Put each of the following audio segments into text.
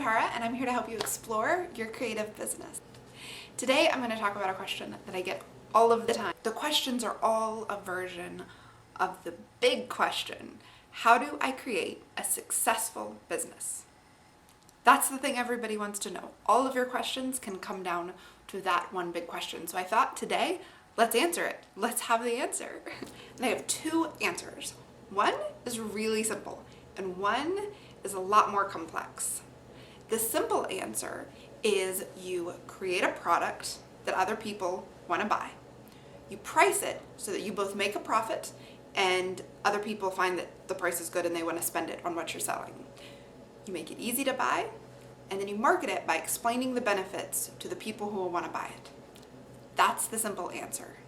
Tara, and I'm here to help you explore your creative business. Today I'm going to talk about a question that I get all of the time. The questions are all a version of the big question: how do I create a successful business? That's the thing everybody wants to know. All of your questions can come down to that one big question. So I thought today, let's answer it. Let's have the answer. And I have two answers. One is really simple, and one is a lot more complex. The simple answer is you create a product that other people want to buy. You price it so that you both make a profit and other people find that the price is good and they want to spend it on what you're selling. You make it easy to buy, and then you market it by explaining the benefits to the people who will want to buy it. That's the simple answer.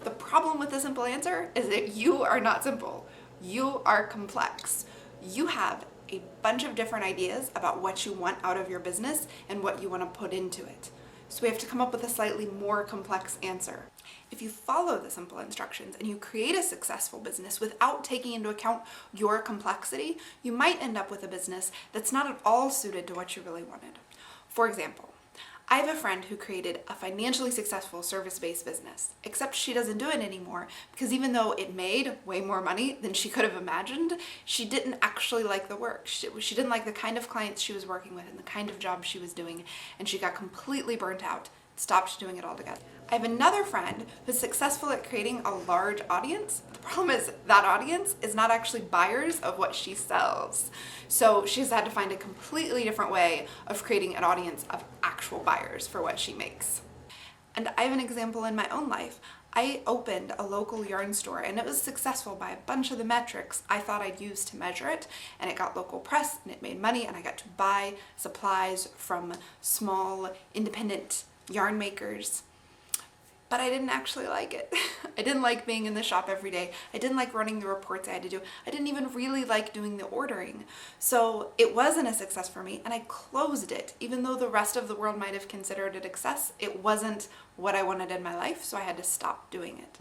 The problem with the simple answer is that you are not simple. You are complex. You have a bunch of different ideas about what you want out of your business and what you want to put into it. So we have to come up with a slightly more complex answer. If you follow the simple instructions and you create a successful business without taking into account your complexity, you might end up with a business that's not at all suited to what you really wanted. For example, I have a friend who created a financially successful service-based business, except she doesn't do it anymore because even though it made way more money than she could have imagined, she didn't actually like the work. She didn't like the kind of clients she was working with and the kind of job she was doing, and she got completely burnt out, stopped doing it altogether. I have another friend who's successful at creating a large audience. The problem is that audience is not actually buyers of what she sells. So she's had to find a completely different way of creating an audience of actual buyers for what she makes. And I have an example in my own life. I opened a local yarn store and it was successful by a bunch of the metrics I thought I'd use to measure it, and it got local press and it made money, and I got to buy supplies from small independent yarn makers. But I didn't actually like it. I didn't like being in the shop every day. I didn't like running the reports I had to do. I didn't even really like doing the ordering. So it wasn't a success for me, and I closed it. Even though the rest of the world might have considered it a success, it wasn't what I wanted in my life, so I had to stop doing it.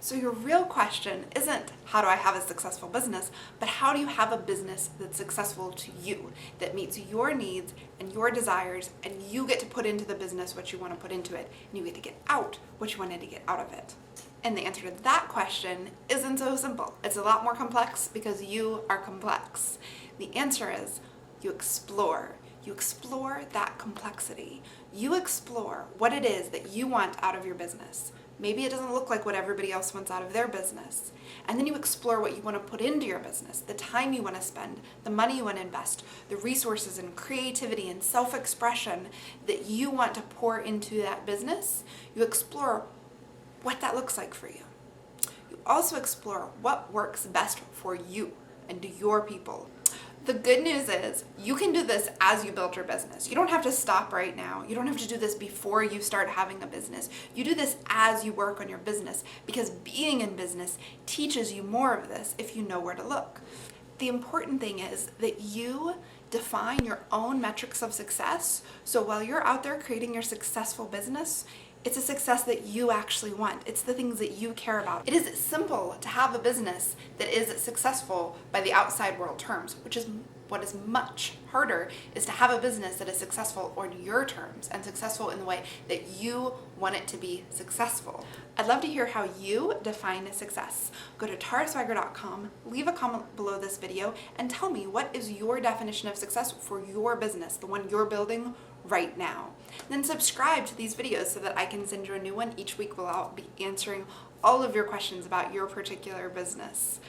So your real question isn't how do I have a successful business, but how do you have a business that's successful to you, that meets your needs and your desires, and you get to put into the business what you want to put into it, and you get to get out what you wanted to get out of it. And the answer to that question isn't so simple. It's a lot more complex because you are complex. The answer is you explore. You explore that complexity. You explore what it is that you want out of your business. Maybe it doesn't look like what everybody else wants out of their business. And then you explore what you want to put into your business, the time you want to spend, the money you want to invest, the resources and creativity and self-expression that you want to pour into that business. You explore what that looks like for you. You also explore what works best for you and to your people. The good news is you can do this as you build your business. You don't have to stop right now. You don't have to do this before you start having a business. You do this as you work on your business, because being in business teaches you more of this if you know where to look. The important thing is that you define your own metrics of success, so while you're out there creating your successful business, it's a success that you actually want. It's the things that you care about. It is simple to have a business that is successful by the outside world terms, which is what is much harder, is to have a business that is successful on your terms and successful in the way that you want it to be successful. I'd love to hear how you define success. Go to taraswiger.com, leave a comment below this video, and tell me what is your definition of success for your business, the one you're building right now. Then subscribe to these videos so that I can send you a new one each week. I'll be answering all of your questions about your particular business.